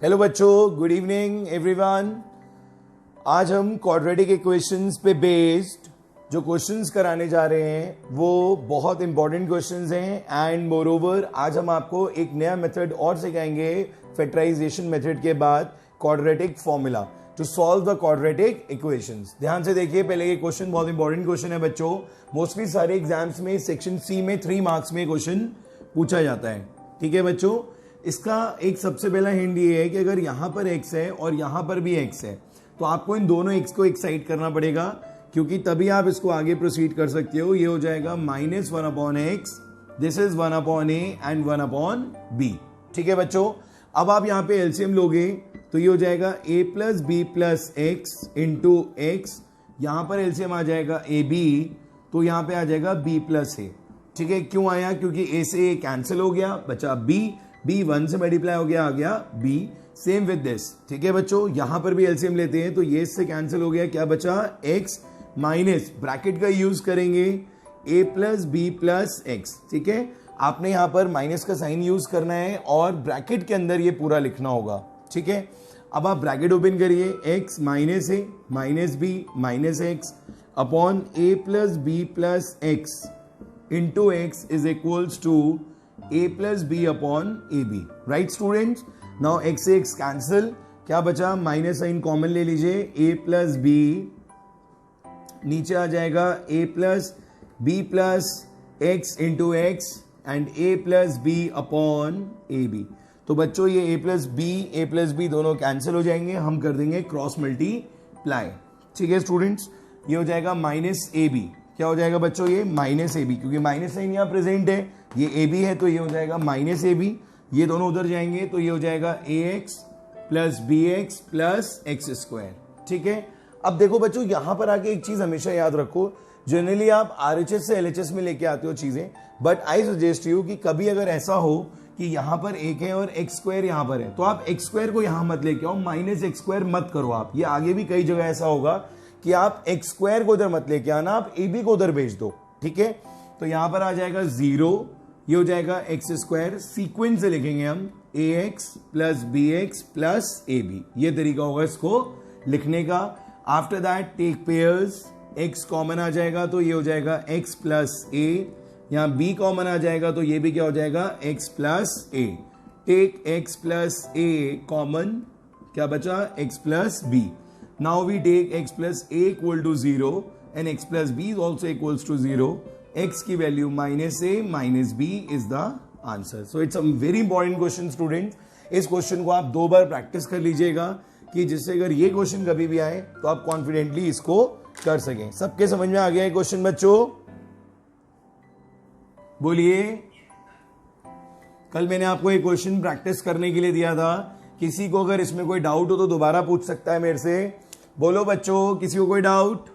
Hello बच्चों, good evening everyone. आज हम क्वाड्रेटिक इक्वेशंस पे बेस्ड जो क्वेश्चंस कराने जा रहे हैं वो बहुत इंपॉर्टेंट क्वेश्चंस हैं एंड मोरओवर आज हम आपको एक नया मेथड और सिखाएंगे फैक्टराइजेशन मेथड के बाद, quadratic formula to solve the quadratic equations. ध्यान से देखिए, पहले ये क्वेश्चन बहुत इंपॉर्टेंट क्वेश्चन है बच्चों। मोस्टली सारे एग्जाम्स में सेक्शन सी में 3 मार्क्स में क्वेश्चन पूछा जाता है। ठीक है बच्चों, इसका एक सबसे पहला हिंट ये है कि अगर यहां पर x है और यहां पर भी x है तो आपको इन दोनों x को एक साइड करना पड़ेगा, क्योंकि तभी आप इसको आगे प्रोसीड कर सकते हो। ये हो जाएगा -1/x, this is 1/a and 1/b। ठीक है बच्चों, अब आप यहां पे एलसीएम लोगे तो ये हो जाएगा a + b + x into x। यहां पर एलसीएम आ जाएगा ab, तो यहां पे आ जाएगा b + a। ठीक है, क्यों आया? क्योंकि a से a कैंसिल हो गया, बचा b 1 से मल्टीप्लाई हो गया, आ गया b। Same with this. ठीक है बच्चों, यहां पर भी एलसीएम लेते हैं तो ये इससे कैंसिल हो गया, क्या बचा? x माइनस ब्रैकेट का यूज करेंगे a + b + x। ठीक है, आपने यहां पर माइनस का साइन यूज करना है और ब्रैकेट के अंदर ये पूरा लिखना होगा। ठीक है, अब आप ब्रैकेट ओपन करिए, x - a - b - x upon a + b + x into x is equals to a + b upon ab। Right students, now x से x कैंसिल, क्या बचा? माइनस साइन कॉमन ले लीजिए, a + b नीचे आ जाएगा a + b + x into x and a + b upon ab। तो बच्चों ये a + b दोनों कैंसिल हो जाएंगे, हम कर देंगे क्रॉस मल्टीप्लाई। ठीक है स्टूडेंट्स, ये हो जाएगा -ab। क्या हो जाएगा बच्चों? ये -ab, क्योंकि माइनस साइन यहाँ प्रेजेंट है, ये ab है तो ये हो जाएगा -ab। ये दोनों उधर जाएंगे तो ये हो जाएगा ax + bx + x²। ठीक है, अब देखो बच्चों, यहां पर आके एक चीज हमेशा याद रखो, जनरली आप RHS से LHS में लेके आते हो चीजें, बट आई सजेस्ट यू कि कभी अगर ऐसा हो कि यहां पर 1 है और x² यहां पर है तो आप x² को यहां मत लेके आओ, -x² मत करो आप। ये आगे भी कई जगह ऐसा होगा कि आप x² को उधर मत लेके आना, आप ab को उधर भेज दो। ठीक है, तो यहां पर आ जाएगा 0, ये हो जाएगा x²। सीक्वेंस से लिखेंगे हम ax + bx + ab, ये तरीका होगा इसको लिखने का। After that take pairs, x common आ जाएगा तो ये हो जाएगा x + a, यहां b कॉमन आ जाएगा तो ये भी क्या हो जाएगा? x + a। Take x + a common, क्या बचा? x + b। Now we take x + a = 0 and x + b also equals to 0। x की value -a - b is the answer. So it's a very important question student. इस question को आप 2 बार practice कर लीजिएगा कि जिससे अगर ये क्वेश्चन कभी भी आए तो आप कॉन्फिडेंटली इसको कर सकें। सबके समझ में आ गया है क्वेश्चन बच्चों? बोलिए। कल मैंने आपको एक क्वेश्चन प्रैक्टिस करने के लिए दिया था, किसी को अगर इसमें कोई डाउट हो तो दोबारा पूछ सकता है मेरे से। बोलो बच्चों, किसी को कोई डाउट?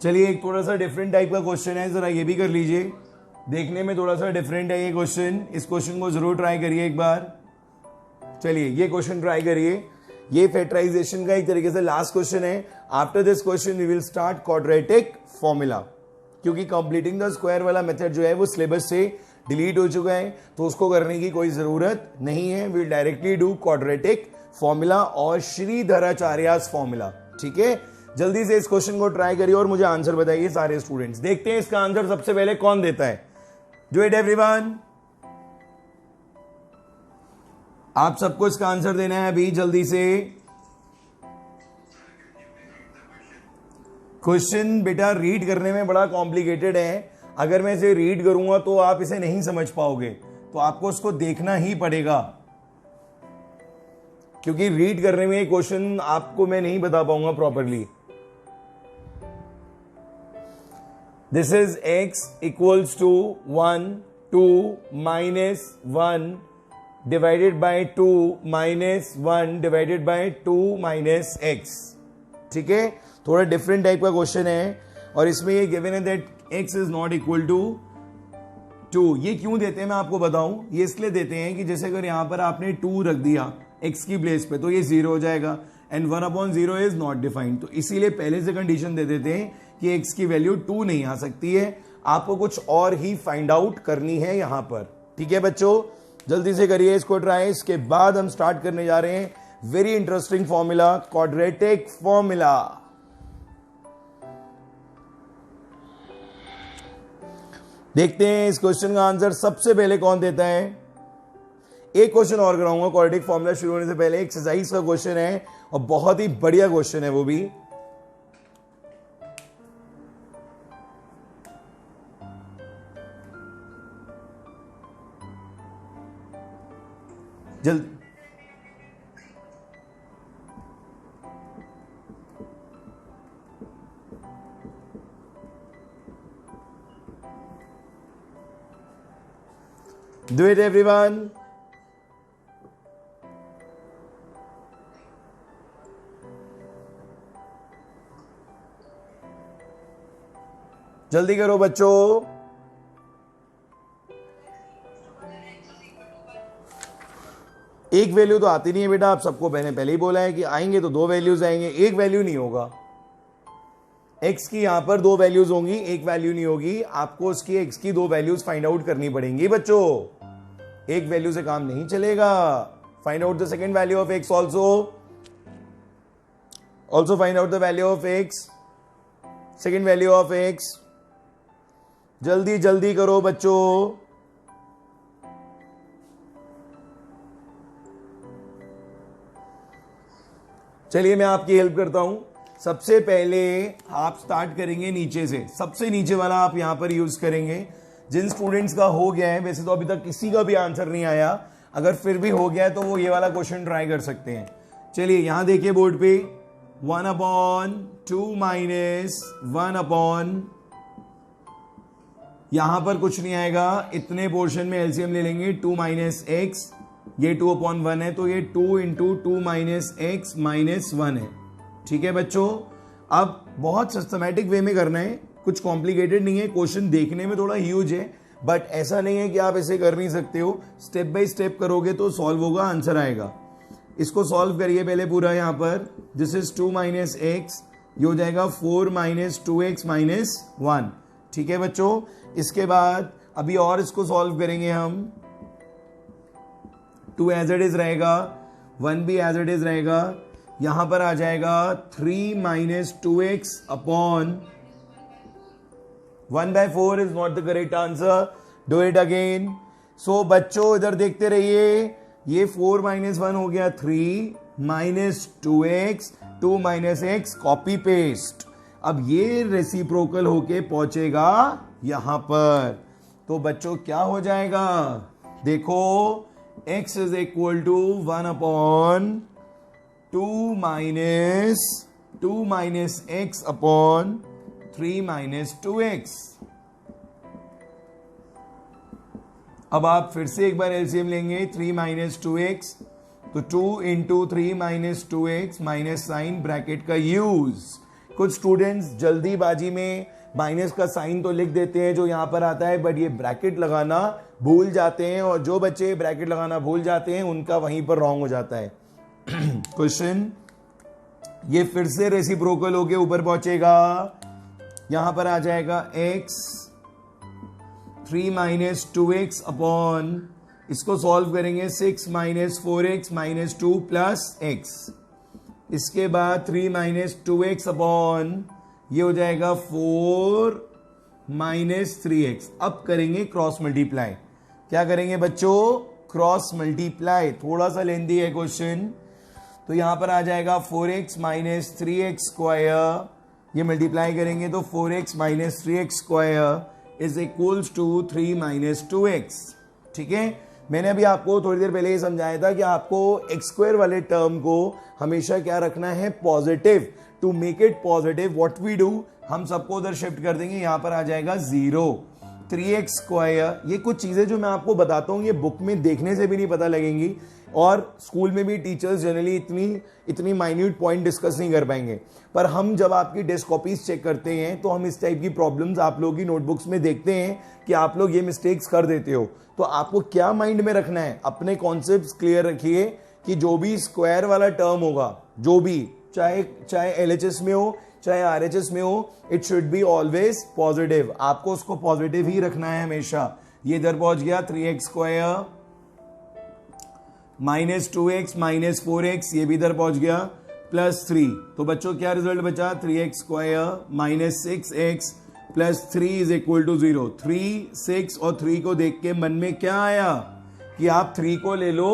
चलिए, एक थोड़ा सा डिफरेंट टाइप का क्वेश्चन है, जरा ये भी कर लीजिए। देखने में थोड़ा सा डिफरेंट है ये क्वेश्चन, इस क्वेश्चन को जरूर ट्राई करिए एक बार। चलिए ये क्वेश्चन ट्राई करिए। ये फैक्टराइजेशन का एक तरीके से लास्ट क्वेश्चन है। After this question we will start quadratic formula, क्योंकि कंप्लीटिंग द स्क्वायर वाला मेथड जो है वो सिलेबस से डिलीट हो चुका है, तो उसको करने की कोई जरूरत नहीं है। We directly do quadratic formula और श्रीधराचार्यास फॉर्मूला। ठीक है, जल्दी से इस क्वेश्चन को ट्राई करिए और मुझे आंसर बताइए सारे स्टूडेंट्स। देखते हैं इसका आंसर सबसे पहले कौन देता है। Do it everyone. आप सबको इसका आंसर देना है अभी जल्दी से। क्वेश्चन बेटा रीड करने में बड़ा कॉम्प्लिकेटेड है, अगर मैं इसे रीड करूंगा तो आप इसे नहीं समझ पाओगे, तो आपको इसको देखना ही पड़ेगा, क्योंकि रीड करने में क्वेश्चन आपको मैं नहीं बता पाऊंगा properly. This is x equals to 1 2 -1 divided by 2 -1 divided by 2 -x। ठीक है, थोड़ा डिफरेंट टाइप का क्वेश्चन है और इसमें ये गिवन है that x is not equal to 2। ये क्यों देते हैं मैं आपको बताऊं। ये इसलिए देते हैं कि जैसे अगर यहां पर आपने 2 रख दिया x की प्लेस पे तो ये 0 हो जाएगा एंड 1/0 इज नॉट डिफाइंड, तो इसीलिए पहले से कंडीशन दे देते हैं कि x की वैल्यू 2 नहीं आ सकती है, आपको कुछ और ही फाइंड आउट करनी है यहां पर। ठीक है बच्चों, जल्दी से करिए इसको ट्राई। इसके बाद हम स्टार्ट करने जा रहे हैं very interesting formula, quadratic formula. देखते हैं इस क्वेश्चन का आंसर सबसे पहले कौन देता है। एक क्वेश्चन और कराऊंगा क्वाड्रेटिक फॉर्मूला शुरू होने से पहले। एक्सरसाइज का क्वेश्चन है और बहुत ही बढ़िया क्वेश्चन है वो भी। जल्दी do it everyone। जल्दी करो बच्चों। एक वैल्यू तो आती नहीं है बेटा, आप सबको मैंने पहले ही बोला है कि आएंगे तो दो वैल्यूज आएंगे, एक वैल्यू नहीं होगा। x की यहां पर दो वैल्यूज होंगी, एक वैल्यू नहीं होगी। आपको उसकी x की दो वैल्यूज फाइंड आउट करनी पड़ेंगी बच्चों, एक वैल्यू से काम नहीं चलेगा। Find out the second value of x also find out the value of x, second value of x। जल्दी जल्दी करो बच्चों। चलिए मैं आपकी हेल्प करता हूं। सबसे पहले आप स्टार्ट करेंगे नीचे से, सबसे नीचे वाला आप यहां पर यूज करेंगे। जिन स्टूडेंट्स का हो गया है, वैसे तो अभी तक किसी का भी आंसर नहीं आया, अगर फिर भी हो गया है तो वो ये वाला क्वेश्चन ट्राई कर सकते हैं। चलिए यहां देखिए बोर्ड पे 1/2 माइनस 1 यहां पर कुछ नहीं आएगा, इतने पोर्शन में एलसीएम ले लेंगे 2 माइनस एक्स, ये 2/1 है तो ये 2 इंटू 2 माइनस एक्स माइनस 1 है। ठीक है बच्चों, अब बहुत सिस्टमैटिक वे में करना है, कुछ कॉम्प्लिकेटेड नहीं है। क्वेश्चन देखने में थोड़ा ह्यूज है बट ऐसा नहीं है कि आप ऐसे कर नहीं सकते हो। स्टेप बाय स्टेप करोगे तो सॉल्व होगा, आंसर आएगा। इसको सॉल्व करिए पहले पूरा। यहां पर दिस इज 2 माइनस एक्स, ये हो जाएगा 4 माइनस 2x माइनस 1। ठीक है बच्चों, इसके बाद अभी और इसको सॉल्व करेंगे हम। 2 एज इट इज रहेगा, 1 भी एज इट इज रहेगा। यहां पर आ जाएगा 3 minus 2x upon 1/4 is not the correct answer. Do it again. So बच्चों इधर देखते रहिए, ये 4 माइनस 1 हो गया 3 minus 2x, 2 minus x, copy paste. अब ये रेसिप्रोकल होके पहुंचेगा यहां पर, तो बच्चों क्या हो जाएगा देखो, x is equal to 1/2 minus x upon 3 minus 2x। अब आप फिर से एक बार एलसीएम लेंगे, 3 माइनस 2x, तो 2 into 3 minus 2x minus sign bracket का यूज। कुछ स्टूडेंट्स जल्दीबाजी में माइनस का साइन तो लिख देते हैं जो यहां पर आता है, बट ये ब्रैकेट लगाना भूल जाते हैं, और जो बच्चे ब्रैकेट लगाना भूल जाते हैं उनका वहीं पर रॉन्ग हो जाता है क्वेश्चन। ये फिर से रेसिप्रोकल होके ऊपर पहुंचेगा, यहां पर आ जाएगा x 3 माइनस 2x अपॉन, इसको सॉल्व करेंगे 6 minus 4x minus 2 plus x। इसके बाद 3 माइनस 2x अपॉन, ये हो जाएगा 4 माइनस 3x। अब करेंगे क्रॉस मल्टीप्लाई। क्या करेंगे बच्चों, क्रॉस मल्टीप्लाई। थोड़ा सा लेंदी है क्वेश्चन, तो यहां पर आ जाएगा 4x माइनस 3x स्क्वायर, ये मल्टीप्लाई करेंगे तो 4x minus 3x square is equals to 3 minus 2x। ठीक है, मैंने अभी आपको थोड़ी देर पहले ये समझाया था कि आपको x स्क्वायर वाले टर्म को हमेशा क्या रखना है, positive. To make it positive what we do, हम सबको उधर शिफ्ट कर देंगे, यहां पर आ जाएगा 0। 3x स्क्वायर, ये कुछ चीजें जो मैं आपको बताता हूं ये बुक में देखने से भी नहीं पता लगेंगी, और स्कूल में भी टीचर्स जनरली इतनी माइन्यूट पॉइंट डिस्कस नहीं कर पाएंगे। पर हम जब आपकी डेस्क कॉपीज चेक करते हैं तो हम इस टाइप की प्रॉब्लम्स आप लोगों की नोटबुक्स में देखते हैं कि आप लोग ये मिस्टेक्स कर देते हो। तो आपको क्या माइंड में रखना है, अपने कॉन्सेप्ट्स क्लियर रखिए कि जो भी स्क्वायर वाला टर्म होगा, जो भी चाहे एलएचएस में हो चाहे आरएचएस में हो, it should be always positive. आपको उसको पॉजिटिव ही रखना है हमेशा। ये इधर पहुंच गया 3x स्क्वायर -2x -4x, ये भी इधर पहुंच गया, +3। तो बच्चों क्या रिजल्ट बचा, 3x² -6x +3 = 0। 3, 6 और 3 को देख के मन में क्या आया कि आप 3 को ले लो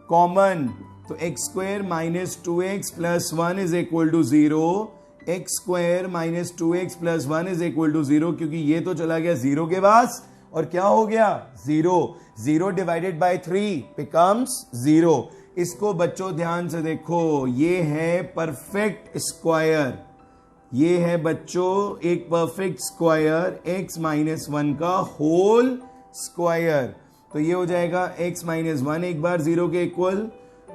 कॉमन, तो x² -2x + 1 = 0। x² -2x + 1 = 0, क्योंकि ये तो चला गया 0 के पास, और क्या हो गया 0। 0 डिवाइडेड बाय 3 बिकम्स 0। इसको बच्चों ध्यान से देखो, ये है परफेक्ट स्क्वायर, ये है बच्चों एक परफेक्ट स्क्वायर, x -1 का होल स्क्वायर। तो ये हो जाएगा x -1 एक बार 0 के इक्वल,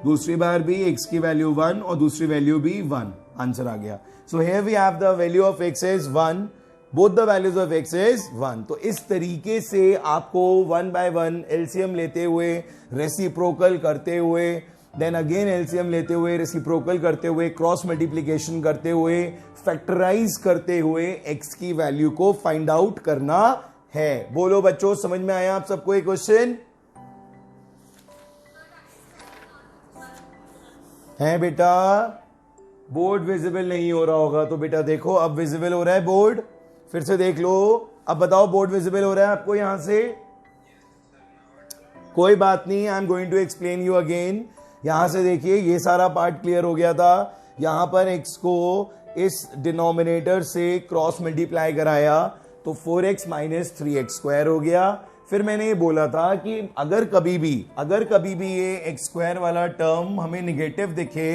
दूसरी बार भी x की वैल्यू 1 और दूसरी वैल्यू भी 1। आंसर आ गया। So here we have the value of x is 1, both the values of x is 1। तो इस तरीके से आपको 1 by 1 एलसीएम लेते हुए, रेसिप्रोकल करते हुए, देन अगेन एलसीएम लेते हुए, रेसिप्रोकल करते हुए, क्रॉस मल्टीप्लीकेशन करते हुए, फैक्टराइज करते हुए x की वैल्यू को फाइंड आउट करना है। बोलो बच्चों, समझ में आया आप सबको ये क्वेश्चन? है बेटा? बोर्ड विजिबल नहीं हो रहा होगा तो बेटा देखो, अब विजिबल हो रहा है बोर्ड, फिर से देख लो। अब बताओ, बोर्ड विजिबल हो रहा है आपको यहां से? कोई बात नहीं, I am going to explain you again. यहां से देखिए, ये सारा पार्ट क्लियर हो गया था। यहां पर x को इस डिनोमिनेटर से क्रॉस मल्टीप्लाई कराया तो 4x -3x² हो गया। फिर मैंने ये बोला था कि अगर कभी भी ये x² वाला टर्म हमें निगेटिव दिखे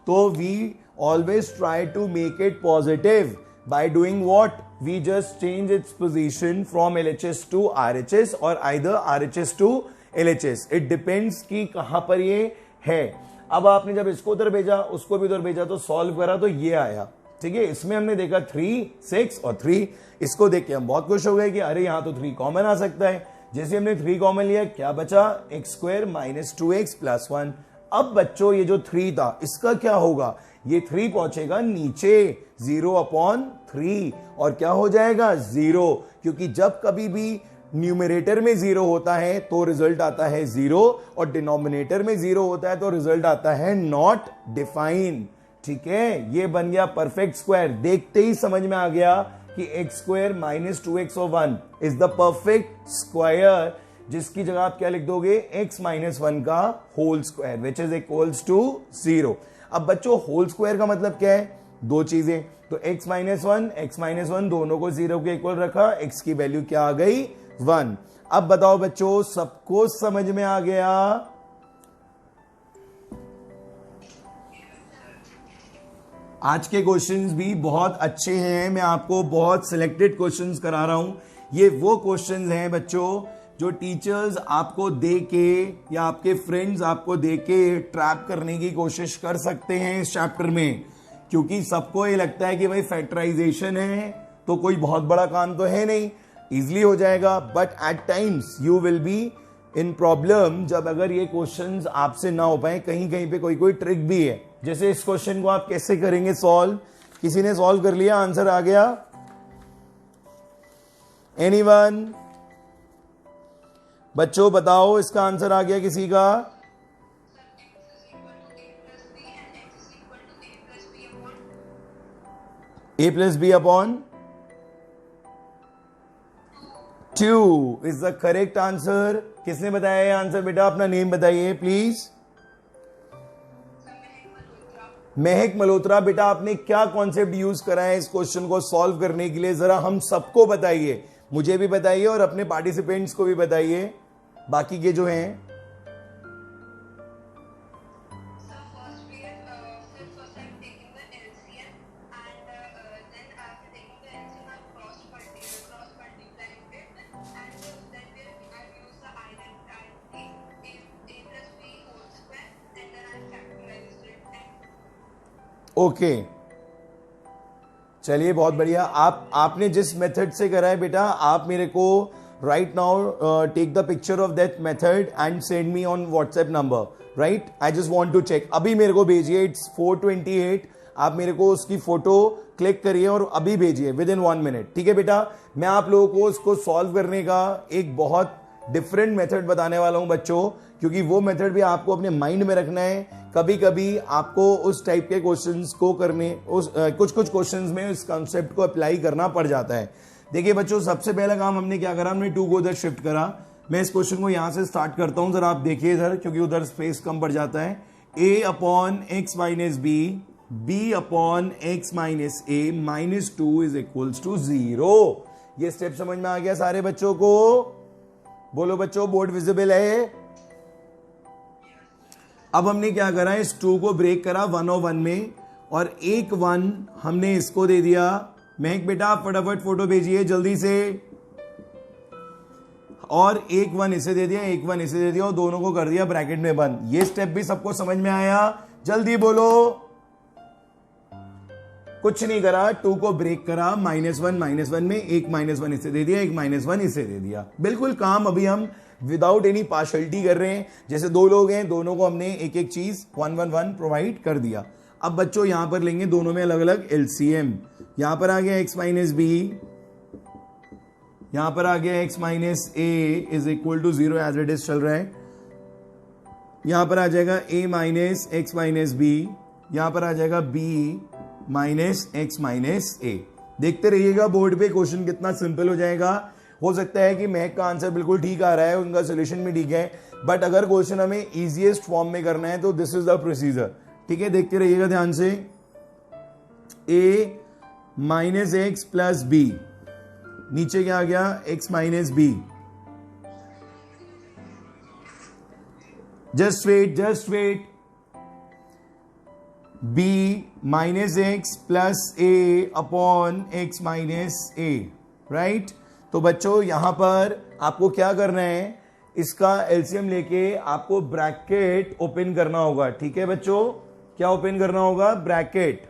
तो we always try to make it positive by doing what, we just change its position from LHS to RHS और either RHS to LHS, it depends कि कहां पर ये है। अब आपने जब इसको उधर भेजा, उसको भी उधर भेजा, तो सॉल्व करा तो ये आया, ठीक है। इसमें हमने देखा 3, 6 और 3, इसको देख के हम बहुत खुश हो गए कि अरे यहां तो 3 कॉमन आ सकता है। जैसे हमने 3 कॉमन लिया, क्या बचा, x² -2x + 1। अब बच्चों ये जो 3 था, इसका क्या होगा, ये 3 पहुंचेगा नीचे 0/3 और क्या हो जाएगा 0, क्योंकि जब कभी भी न्यूमरेटर में 0 होता है तो रिजल्ट आता है 0 और डिनोमिनेटर में 0 होता है तो रिजल्ट आता है नॉट डिफाइन, ठीक है। ये बन गया परफेक्ट स्क्वायर। देखते ही समझ में आ गया कि x² -2x और 1 इज द परफेक्ट स्क्वायर, जिसकी जगह आप क्या लिख दोगे, x -1 का whole square which is equals to 0। अब बच्चों होल स्क्वायर का मतलब क्या है, दो चीजें, तो x -1 दोनों को 0 के इक्वल रखा, x की वैल्यू क्या आ गई 1। अब बताओ बच्चों, सबको समझ में आ गया? आज के क्वेश्चंस भी बहुत अच्छे हैं, मैं आपको बहुत सिलेक्टेड क्वेश्चंस करा रहा हूं। ये वो क्वेश्चंस हैं बच्चों जो टीचर्स आपको दे के या आपके फ्रेंड्स आपको दे के ट्रैप करने की कोशिश कर सकते हैं इस चैप्टर में, क्योंकि सबको ये लगता है कि भाई फैक्टराइजेशन है तो कोई बहुत बड़ा काम तो है नहीं, इजिली हो जाएगा। But at times you will be in problem जब अगर ये क्वेश्चंस आपसे ना हो पाए, कहीं कहीं पे कोई ट्रिक भी है। जैसे इस क्वेश्चन को आप कैसे करेंगे सॉल्व, किसी ने सॉल्व कर लिया, आंसर आ गया, एनीवन? बच्चों बताओ, इसका आंसर आ गया किसी का? a + b upon 2 is the correct answer. किसने बताया ये आंसर बेटा? अपना नेम बताइए प्लीज। महक मल्होत्रा। बेटा आपने क्या कॉन्सेप्ट यूज करा है इस क्वेश्चन को सॉल्व करने के लिए, जरा हम सबको बताइए, मुझे भी बताइए और अपने पार्टिसिपेंट्स को भी बताइए, बाकी के जो हैं। ओके चलिए बहुत बढ़िया। आपने जिस मेथड से करा है बेटा, आप मेरे को right now take the picture of that method and send me on WhatsApp number, right. I just want to check, अभी मेरे को भेजिए, इट्स 4:28। आप मेरे को उसकी फोटो क्लिक करिए और अभी भेजिए विद इन 1 मिनट, ठीक है बेटा। मैं आप लोगों को उसको सॉल्व करने का एक बहुत डिफरेंट मेथड बताने वाला हूं बच्चों, क्योंकि वो मेथड भी आपको अपने माइंड में रखना है। कभी कभी आपको उस टाइप के क्वेश्चंस को करने, कुछ कुछ क्वेश्चंस में इस कॉन्सेप्ट को अप्लाई करना पड़ जाता है। देखिए बच्चों, सबसे पहला काम हमने क्या करा, हमने 2 को उधर शिफ्ट करा। मैं इस क्वेश्चन को यहां से स्टार्ट करता हूं, जरा आप देखिए इधर, क्योंकि उधर स्पेस कम पड़ जाता है। a upon x minus b, b upon x minus a minus 2 is equals to 0। ये स्टेप समझ में आ गया सारे बच्चों को? बोलो बच्चों, बोर्ड विजिबल है? अब हमने क्या करा, इस 2 को ब्रेक करा 1 और 1 में, और एक 1 हमने इसको दे दिया। महक बेटा आप फटाफट फोटो भेजिए जल्दी से। और एक 1 इसे दे दिया, एक 1 इसे दे दिया, और दोनों को कर दिया ब्रैकेट में बंद। ये स्टेप भी सबको समझ में आया? जल्दी बोलो। कुछ नहीं करा, 2 को ब्रेक करा, -1 में एक -1 इसे दे दिया, एक -1 इसे दे दिया। बिल्कुल काम अभी हम विदाउट एनी पार्शलिटी कर रहे हैं। जैसे 2 लोग हैं, दोनों को हमने एक एक चीज 1 1 1 प्रोवाइड कर दिया। अब बच्चों यहां पर लेंगे दोनों में अलग अलग एलसीएम। यहां पर आ गया x माइनस बी, यहां पर आ गया x minus a is equal to 0 as it is चल रहा है। यहां पर आ जाएगा a minus x minus b, यहां पर आ जाएगा b minus x minus a. देखते रहिएगा बोर्ड पे क्वेश्चन कितना सिंपल हो जाएगा। हो सकता है कि महक का आंसर बिल्कुल ठीक आ रहा है, उनका सोल्यूशन भी ठीक है, बट अगर क्वेश्चन हमें इजीएस्ट फॉर्म में करना है तो दिस इज द प्रोसीजर। ठीक है, देखते रहिएगा ध्यान से। a minus X plus B, नीचे क्या आ गया, x minus B. Just wait. b minus X plus A upon x minus A, right. तो बच्चों यहां पर आपको क्या करना है, इसका एलसीएम लेके आपको ब्रैकेट ओपन करना होगा। ठीक है बच्चों, क्या ओपन करना होगा, bracket.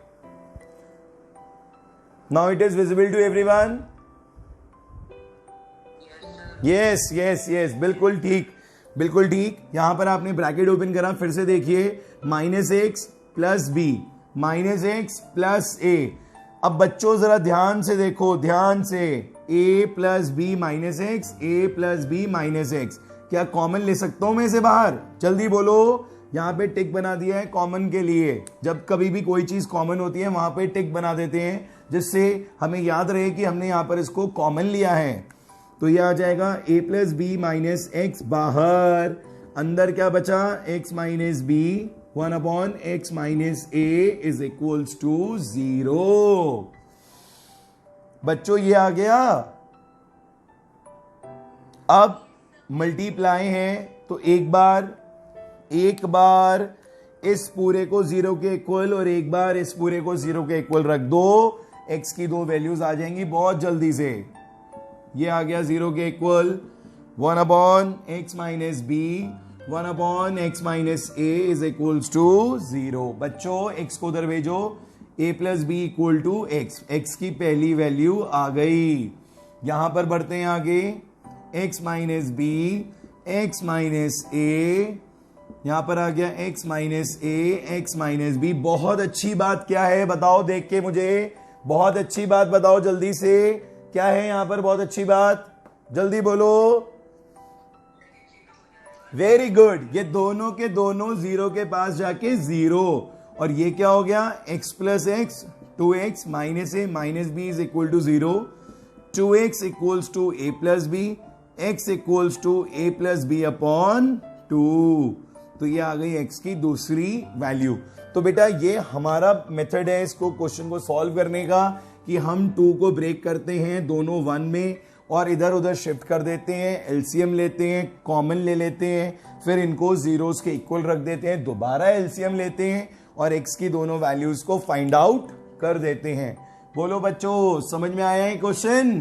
Now it is visible to everyone? Yes, बिल्कुल ठीक। यहां पर आपने ब्रैकेट ओपन करा, फिर से देखिए, minus X plus B, minus X plus A. अब बच्चों जरा ध्यान से देखो, ध्यान से, a plus B minus X, A plus B minus X, क्या कॉमन ले सकता हूं मैं इसे बाहर? जल्दी बोलो। यहां पे टिक बना दिया है कॉमन के लिए। जब कभी भी कोई चीज कॉमन होती है वहां पे टिक बना देते हैं, जिससे हमें याद रहे कि हमने यहां पर इसको कॉमन लिया है। तो यह आ जाएगा a plus B minus x बाहर, अंदर क्या बचा, x minus b 1 upon x minus a is equals to 0। बच्चों ये आ गया। अब मल्टीप्लाई है तो एक बार इस पूरे को 0 के इक्वल और एक बार इस पूरे को 0 के इक्वल रख दो, x की 2 वैल्यूज आ जाएंगी बहुत जल्दी से। ये आ गया 0 के equal, 1 upon x minus b 1 upon x minus a is equals to 0। बच्चों x को उधर भेजो, a plus b equal to x, x की पहली वैल्यू आ गई। यहां पर बढ़ते हैं आगे, x minus B X minus A, यहां पर आ गया x minus A X minus B. बहुत अच्छी बात क्या है बताओ, देख के मुझे बहुत अच्छी बात बताओ जल्दी से, क्या है यहां पर बहुत अच्छी बात, जल्दी बोलो। वेरी गुड, ये दोनों के दोनों 0 के पास जाके 0, और ये क्या हो गया, x plus x 2x minus a minus b is equal to 0, 2x equals to a plus b, x equals to a plus b upon 2। तो ये आ गई x की दूसरी वैल्यू। तो बेटा ये हमारा मेथड है इसको क्वेश्चन को सॉल्व करने का, कि हम 2 को ब्रेक करते हैं दोनों 1 में और इधर उधर शिफ्ट कर देते हैं, एलसीएम लेते हैं, कॉमन ले लेते हैं, फिर इनको जीरोस के इक्वल रख देते हैं, दोबारा एलसीएम लेते हैं और x की दोनों वैल्यूज को फाइंड आउट कर देते हैं। बोलो बच्चों, समझ में आया है क्वेश्चन?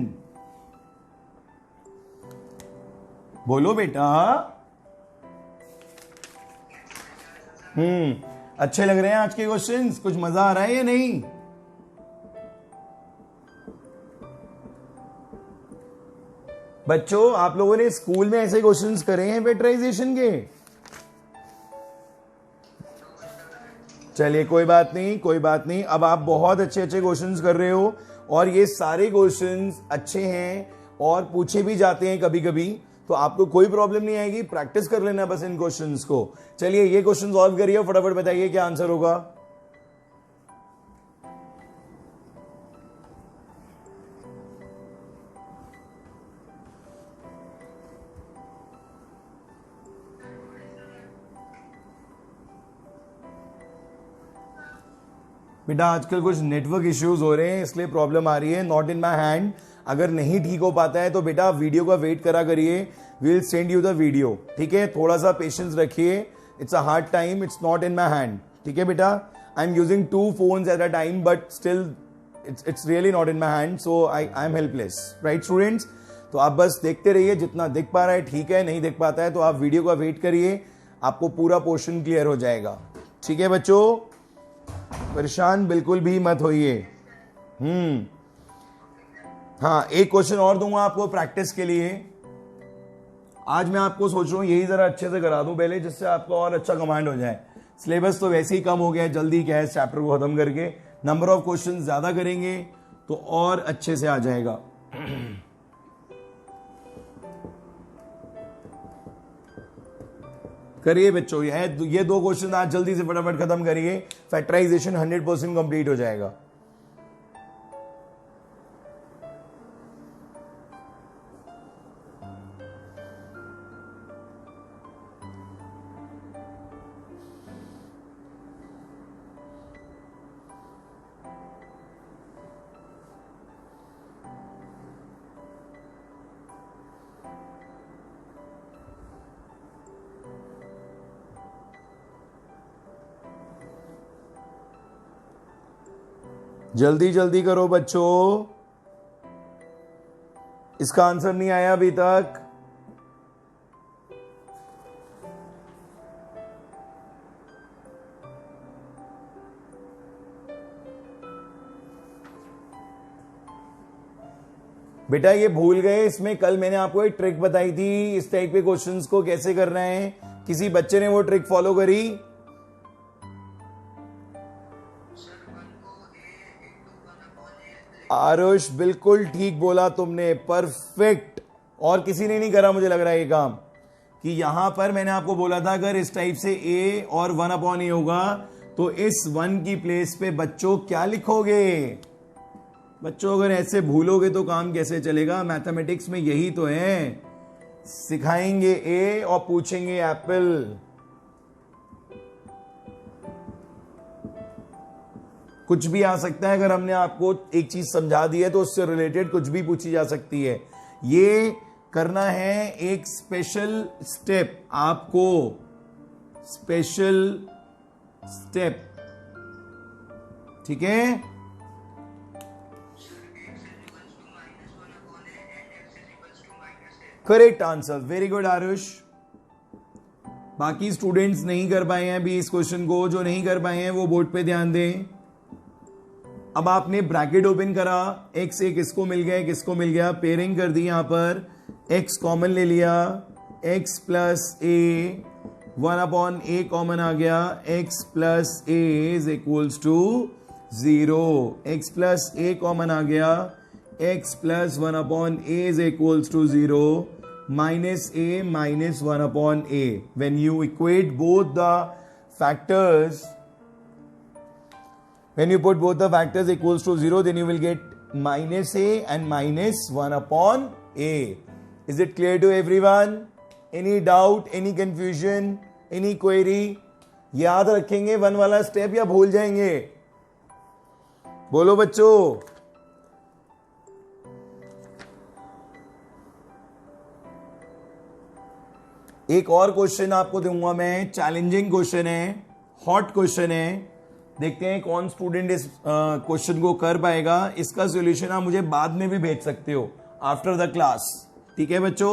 बोलो बेटा। अच्छे लग रहे हैं आज के क्वेश्चंस? कुछ मजा आ रहा है या नहीं? बच्चों आप लोगों ने स्कूल में ऐसे क्वेश्चंस करे हैं फैक्टराइजेशन के? चलिए कोई बात नहीं। अब आप बहुत अच्छे अच्छे क्वेश्चंस कर रहे हो और ये सारे क्वेश्चंस अच्छे हैं और पूछे भी जाते हैं कभी कभी। तो आपको कोई प्रॉब्लम नहीं आएगी, प्रैक्टिस कर लेना बस इन क्वेश्चंस को। चलिए ये क्वेश्चन सॉल्व करिए, फटाफट बताइए क्या आंसर होगा। बेटा आजकल कुछ नेटवर्क इश्यूज हो रहे हैं इसलिए प्रॉब्लम आ रही है, नॉट इन माई हैंड। अगर नहीं ठीक हो पाता है तो बेटा वीडियो का वेट करा करिए, will send you the video, ठीक है। थोड़ा सा पेशेंस रखिए, it's a hard time, it's not in my hand, ठीक है बेटा। I am using 2 phones at a time but still it's really not in my hand, so I am helpless, right students. तो आप बस देखते रहिए, जितना दिख पा रहा है ठीक है, नहीं दिख पाता है तो आप वीडियो का वेट करिए, आपको पूरा पोर्शन क्लियर हो जाएगा, ठीक है बच्चों। परेशान बिल्कुल भी मत होइए। हाँ, एक क्वेश्चन और दूंगा आपको प्रैक्टिस के लिए। आज मैं आपको सोच रहा हूं यही जरा अच्छे से करा दूं पहले, जिससे आपको और अच्छा कमांड हो जाए। सिलेबस तो वैसे ही कम हो गया है, जल्दी क्या है चैप्टर को खत्म करके नंबर ऑफ क्वेश्चन ज्यादा करेंगे तो और अच्छे से आ जाएगा। करिए बच्चों, ये 2 क्वेश्चन आज जल्दी से फटाफट खत्म करिए, फैक्टराइजेशन 100% कंप्लीट हो जाएगा। जल्दी जल्दी करो बच्चों, इसका आंसर नहीं आया अभी तक। बेटा ये भूल गए, इसमें कल मैंने आपको एक ट्रिक बताई थी इस टाइप के क्वेश्चंस को कैसे करना है। किसी बच्चे ने वो ट्रिक फॉलो करी? आरुष बिल्कुल ठीक बोला तुमने, परफेक्ट। और किसी ने नहीं करा मुझे लग रहा है ये काम, कि यहां पर मैंने आपको बोला था अगर इस टाइप से a और 1/a होगा तो इस 1 की प्लेस पे बच्चों क्या लिखोगे। बच्चों अगर ऐसे भूलोगे तो काम कैसे चलेगा। मैथमेटिक्स में यही तो है, सिखाएंगे a और पूछेंगे एप्पल। कुछ भी आ सकता है, अगर हमने आपको एक चीज समझा दी है तो उससे रिलेटेड कुछ भी पूछी जा सकती है। ये करना है एक स्पेशल स्टेप, आपको स्पेशल स्टेप, ठीक है। Correct answer, very good Aarush. बाकी स्टूडेंट्स नहीं कर पाए हैं अभी इस क्वेश्चन को, जो नहीं कर पाए हैं वो बोर्ड पे ध्यान दें। अब आपने ब्रैकेट ओपन करा, x एक किसको मिल गया, किसको मिल गया, पेयरिंग कर दी, यहां पर x कॉमन ले लिया, x plus a, 1/a common आ गया, x plus a is equals to 0, x plus a common आ गया, x plus 1/a is equals to 0, minus a minus 1/a। when you equate both the factors, when you put both the factors equals to 0, then you will get minus a and minus 1/a. Is it clear to everyone? Any doubt, any confusion, any query? याद रखेंगे 1 वाला step या भूल जाएंगे? बोलो बच्चों। एक और क्वेश्चन आपको दूंगा मैं, चैलेंजिंग क्वेश्चन है, हॉट क्वेश्चन है। देखते हैं कौन स्टूडेंट इस क्वेश्चन को कर पाएगा। इसका सॉल्यूशन आप मुझे बाद में भी भेज सकते हो आफ्टर द क्लास, ठीक है बच्चों।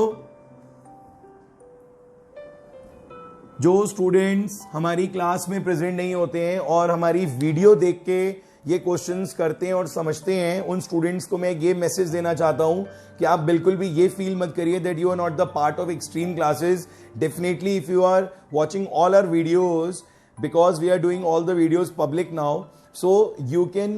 जो स्टूडेंट्स हमारी क्लास में प्रेजेंट नहीं होते हैं और हमारी वीडियो देख के ये क्वेश्चंस करते हैं और समझते हैं, उन स्टूडेंट्स को मैं ये मैसेज देना चाहता हूं कि आप बिल्कुल भी ये फील मत करिए that you are not the part of extreme classes. Definitely if you are watching all our videos, because we are doing all the videos public now, so you can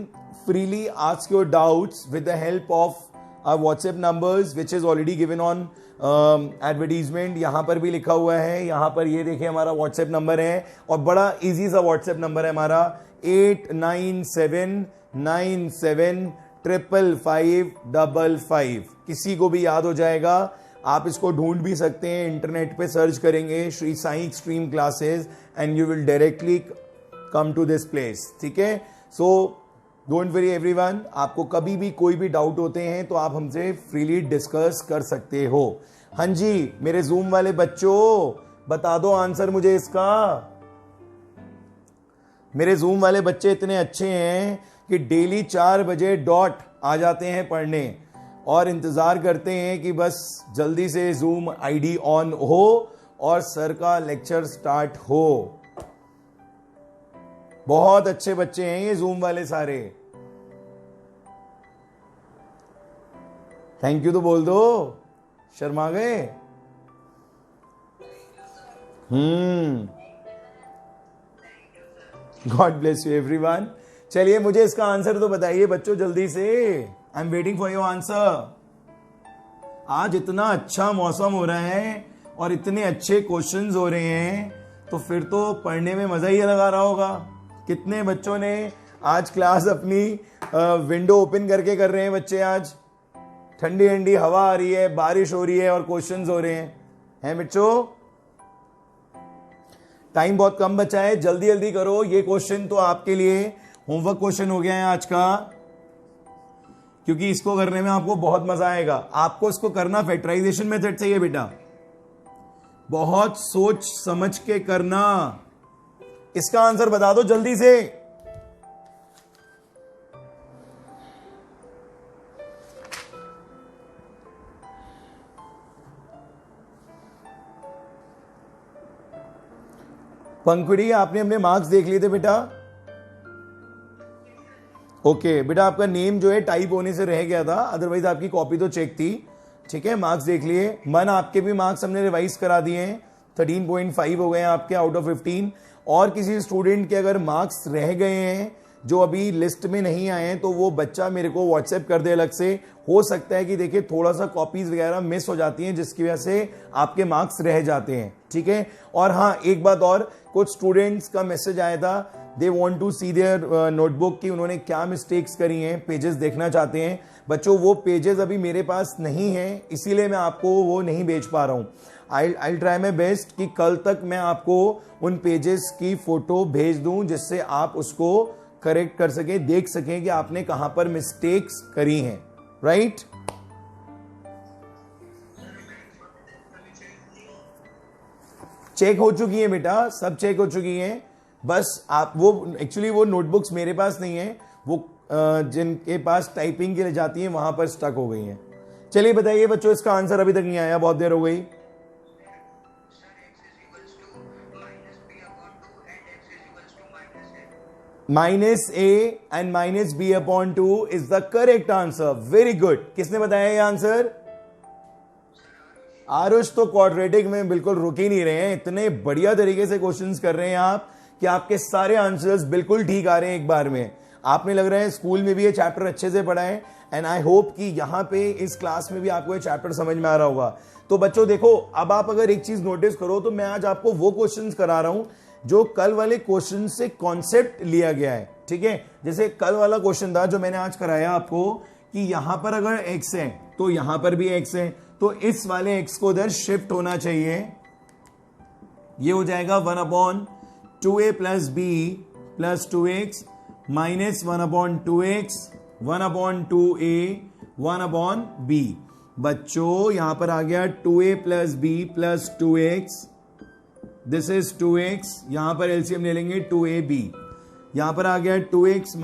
freely ask your doubts with the help of our WhatsApp numbers, which is already given on advertisement यहाँ पर भी लिखा हुआ है। यहाँ पर ये देखिए हमारा व्हाट्सएप नंबर है और बड़ा इजी सा व्हाट्सएप नंबर है हमारा 8979755555। किसी को भी याद हो जाएगा, आप इसको ढूंढ भी सकते हैं, इंटरनेट पे सर्च करेंगे Shri Sai extreme classes and you will directly come to this place. ठीक है, सो डोंट वरी एवरीवन, आपको कभी भी कोई भी डाउट होते हैं तो आप हमसे फ्रीली डिस्कस कर सकते हो। हाँ जी मेरे जूम वाले बच्चों, बता दो आंसर मुझे इसका। मेरे जूम वाले बच्चे इतने अच्छे हैं कि डेली 4 बजे डॉट आ जाते हैं पढ़ने और इंतजार करते हैं कि बस जल्दी से जूम आईडी ऑन हो और सर का लेक्चर स्टार्ट हो। बहुत अच्छे बच्चे हैं ये जूम वाले सारे। थैंक यू तो बोल दो, शर्मा गए। God bless you everyone. चलिए मुझे इसका आंसर तो बताइए बच्चों जल्दी से, I am waiting for your answer. आज इतना अच्छा मौसम हो रहा है और इतने अच्छे क्वेश्चंस हो रहे हैं तो फिर तो पढ़ने में मजा ही लगा रहा होगा। कितने बच्चों ने आज क्लास अपनी विंडो ओपन करके कर रहे हैं बच्चे? आज ठंडी ठंडी हवा आ रही है, बारिश हो रही है और क्वेश्चंस हो रहे हैं बच्चों? टाइम बहुत कम बचा है, जल्दी जल्दी करो। ये क्वेश्चन तो आपके लिए होमवर्क क्वेश्चन हो गया है आज का, क्योंकि इसको करने में आपको बहुत मजा आएगा। आपको इसको करना फैक्टराइजेशन मेथड से ही है बेटा, बहुत सोच समझ के करना। इसका आंसर बता दो जल्दी से। पंखुड़ी आपने अपने मार्क्स देख लिए थे बेटा? ओके बेटा, आपका नेम जो है टाइप होने से रह गया था, अदरवाइज आपकी कॉपी तो चेक थी। ठीक है, मार्क्स देख लिए। मन आपके भी मार्क्स हमने रिवाइज करा दिए हैं, 13.5 हो गए हैं आपके आउट ऑफ 15। और किसी स्टूडेंट के अगर मार्क्स रह गए हैं जो अभी लिस्ट में नहीं आए हैं तो वो बच्चा मेरे को व्हाट्सएप कर दे अलग से। हो सकता है कि देखिए थोड़ा सा कॉपीज वगैरह मिस हो जाती हैं जिसकी वजह से आपके मार्क्स रह जाते हैं। ठीक है, और हाँ एक बात और, कुछ स्टूडेंट्स का मैसेज आया था, they want to see their notebook कि उन्होंने क्या मिस्टेक्स करी हैं, पेजेस देखना चाहते हैं। बच्चों वो पेजेस अभी मेरे पास नहीं है, इसीलिए मैं आपको वो नहीं भेज पा रहा हूँ। आई ट्राई माई बेस्ट कि कल तक मैं आपको उन पेजेस की फोटो भेज दूं जिससे आप उसको करेक्ट कर सकें, देख सकें कि आपने कहां पर मिस्टेक्स करी हैं। राइट? चेक हो चुकी है बेटा, सब चेक हो चुकी हैं। बस आप वो एक्चुअली वो नोटबुक्स मेरे पास नहीं है, वो जिनके पास टाइपिंग के लिए जाती हैं वहां पर स्टक हो गई हैं। चलिए बताइए बच्चों, इसका आंसर अभी तक नहीं आया, बहुत देर हो गई। -a and -b/2 is the correct answer. Very good. किसने बताया ये आंसर? आरुष तो क्वाड्रेटिक में बिल्कुल रुक ही नहीं रहे हैं, इतने बढ़िया तरीके से क्वेश्चंस कर रहे हैं आप कि आपके सारे आंसर्स बिल्कुल ठीक आ रहे हैं एक बार में। आपने लग रहा है स्कूल में भी ये चैप्टर अच्छे से पढ़ा है एंड आई होप कि यहाँ पे इस क्लास में भी आपको ये चैप्टर समझ में आ रहा होगा। तो बच्चों देखो, अब आप अगर एक चीज नोटिस करो तो मैं आज आपको वो क्वेश्चंस करा रहा हूं जो कल वाले क्वेश्चन से कॉन्सेप्ट लिया गया है। ठीक है, जैसे कल वाला क्वेश्चन था जो मैंने आज कराया आपको कि यहां पर अगर x है तो यहां पर भी x है, तो इस वाले x को उधर शिफ्ट होना चाहिए। ये हो जाएगा 1/2a + b + 2x - 1/2x 1/2a 1/b। बच्चों यहां पर आ गया 2a + b + 2x, this is 2x, यहां पर एलसीएम ले लेंगे 2ab। यहां पर आ गया 2x -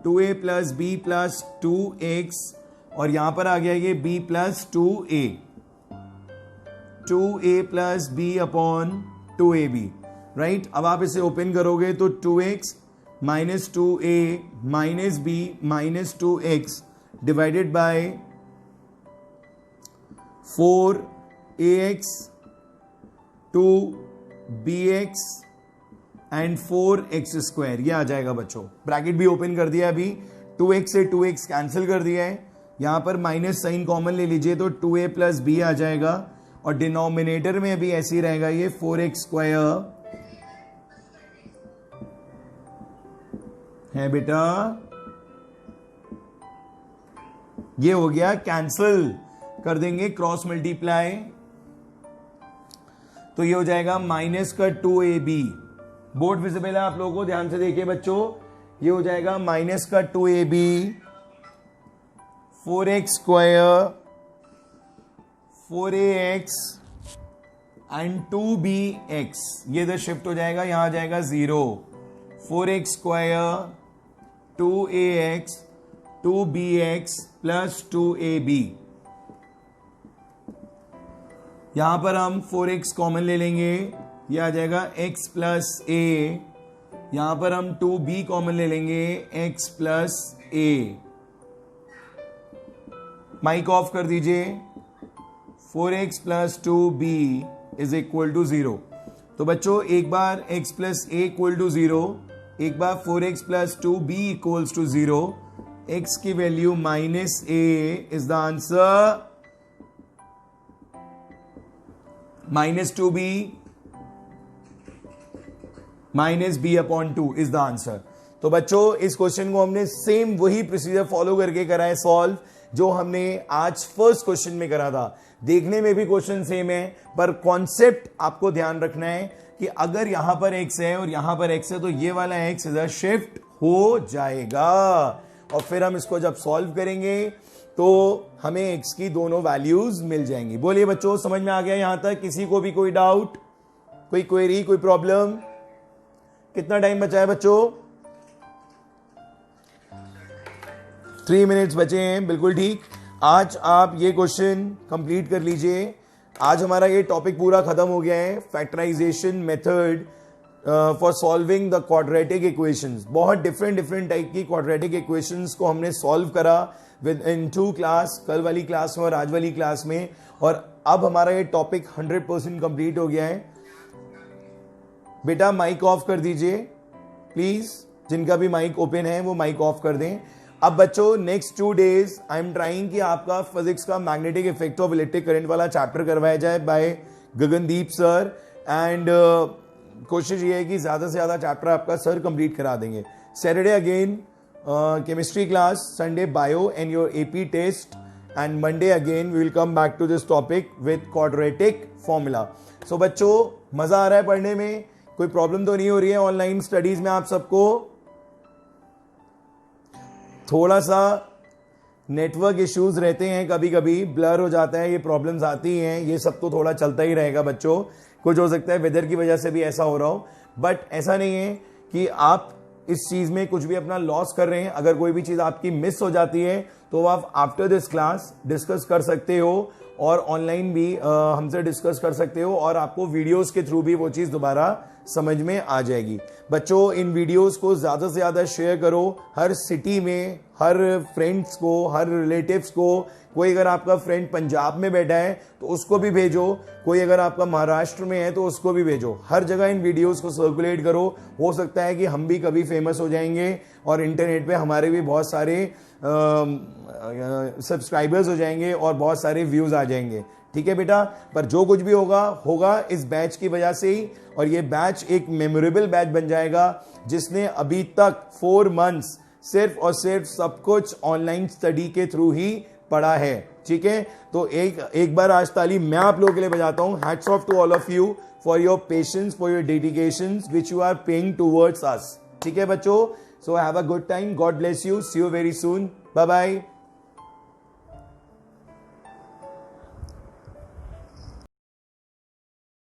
2a + b + 2x और यहां पर आ गया ये b + 2a 2a + b/ 2ab। Right, अब आप इसे ओपन करोगे तो 2x - 2a - b - 2x divided by 4ax 2bx and 4x², ये आ जाएगा बच्चों। ब्रैकेट भी ओपन कर दिया, अभी 2x से 2x कैंसिल कर दिया है यहां पर माइनस साइन कॉमन ले लीजिए तो 2a प्लस बी आ जाएगा और डिनोमिनेटर में भी ऐसे ही रहेगा ये 4x² है बेटा। ये हो गया, कैंसिल कर देंगे, क्रॉस मल्टीप्लाई, तो ये हो जाएगा माइनस का 2ab। बोर्ड विजिबल है आप लोगों को, ध्यान से देखिए बच्चों। ये हो जाएगा माइनस का 2ab 4x², 4ax and 2bx। ये इधर शिफ्ट हो जाएगा, यहां आ जाएगा 0। 4x², 2ax, 2bx plus 2ab। यहां पर हम 4x कॉमन ले लेंगे, ये आ जाएगा x प्लस a। यहां पर हम 2b कॉमन ले लेंगे, x plus a। Mic off कर दीजिए। 4x plus 2b is equal to 0। तो बच्चों एक बार x plus a equal to 0, एक बार 4x plus 2b equals to 0। x की value minus a is the answer, minus 2b minus b upon 2 is the answer. तो बच्चों इस क्वेश्चन को हमने सेम वही प्रोसीजर फॉलो करके करा है सॉल्व जो हमने आज फर्स्ट क्वेश्चन में करा था। देखने में भी क्वेश्चन सेम है, पर कॉन्सेप्ट आपको ध्यान रखना है कि अगर यहां पर x है और यहां पर x है तो ये वाला x इधर शिफ्ट हो जाएगा और फिर हम इसको जब सॉल्व करेंगे तो हमें x की दोनों वैल्यूज मिल जाएंगी। बोलिए बच्चों, समझ में आ गया यहां तक? किसी को भी कोई डाउट, कोई क्वेरी, कोई प्रॉब्लम? कितना टाइम बचा है बच्चों? 3 मिनट्स बचे हैं, बिल्कुल ठीक। आज आप ये क्वेश्चन कंप्लीट कर लीजिए। आज हमारा ये टॉपिक पूरा खत्म हो गया है, factorization method for solving the quadratic equations. बहुत डिफरेंट टाइप की क्वाड्रेटिक इक्वेशंस को हमने सॉल्व करा विद इन 2 क्लास, कल वाली क्लास में और आज वाली क्लास में, और अब हमारा ये टॉपिक 100% कंप्लीट हो गया है। बेटा माइक ऑफ कर दीजिए प्लीज, जिनका भी माइक ओपन है वो माइक ऑफ कर दें। अब बच्चों next 2 days I am trying कि आपका फिजिक्स का magnetic effect of electric current वाला चैप्टर करवाया जाए बाय गगनदीप सर, एंड कोशिश ये है कि ज्यादा से ज्यादा चैप्टर आपका सर कंप्लीट करा देंगे। Saturday again chemistry class, Sunday bio and your AP test, and Monday again we will come back to this topic with quadratic formula. So बच्चों मजा आ रहा है पढ़ने में? कोई प्रॉब्लम तो नहीं हो रही है ऑनलाइन स्टडीज में आप सबको? थोड़ा सा नेटवर्क इश्यूज रहते हैं, कभी कभी ब्लर हो जाता है, ये प्रॉब्लम्स आती हैं, ये सब तो थोड़ा चलता ही रहेगा बच्चों। कुछ हो सकता है वेदर की वजह से भी ऐसा हो रहा हो, बट ऐसा नहीं है कि आप इस चीज में कुछ भी अपना लॉस कर रहे हैं। अगर कोई भी चीज आपकी मिस हो जाती है तो आप आफ्टर दिस क्लास डिस्कस कर सकते हो और ऑनलाइन भी हमसे डिस्कस कर सकते हो, और आपको वीडियोस के थ्रू भी वो चीज दोबारा समझ में आ जाएगी। बच्चों इन वीडियोस को ज्यादा से ज्यादा शेयर करो, हर सिटी में, हर फ्रेंड्स को, हर रिलेटिव्स को। कोई अगर आपका फ्रेंड पंजाब में बैठा है तो उसको भी भेजो, कोई अगर आपका महाराष्ट्र में है तो उसको भी भेजो। हर जगह इन वीडियोस को सर्कुलेट करो। हो सकता है कि हम भी कभी फेमस हो जाएंगे और इंटरनेट पे हमारे भी बहुत सारे सब्सक्राइबर्स हो जाएंगे और बहुत सारे व्यूज आ जाएंगे। ठीक है बेटा, पर जो कुछ भी होगा होगा इस बैच की वजह से ही, और ये बैच एक मेमोरेबल बैच बन जाएगा जिसने अभी तक 4 मंथ्स सिर्फ और सिर्फ सब कुछ ऑनलाइन स्टडी के थ्रू ही पढ़ा है। ठीक है, तो एक बार आज ताली मैं आप लोगों के लिए बजाता हूं। Hats off to all of you for your patience, for your dedication which you are paying towards us. ठीक है बच्चों, so have a good time, God bless you, see you very soon, bye bye.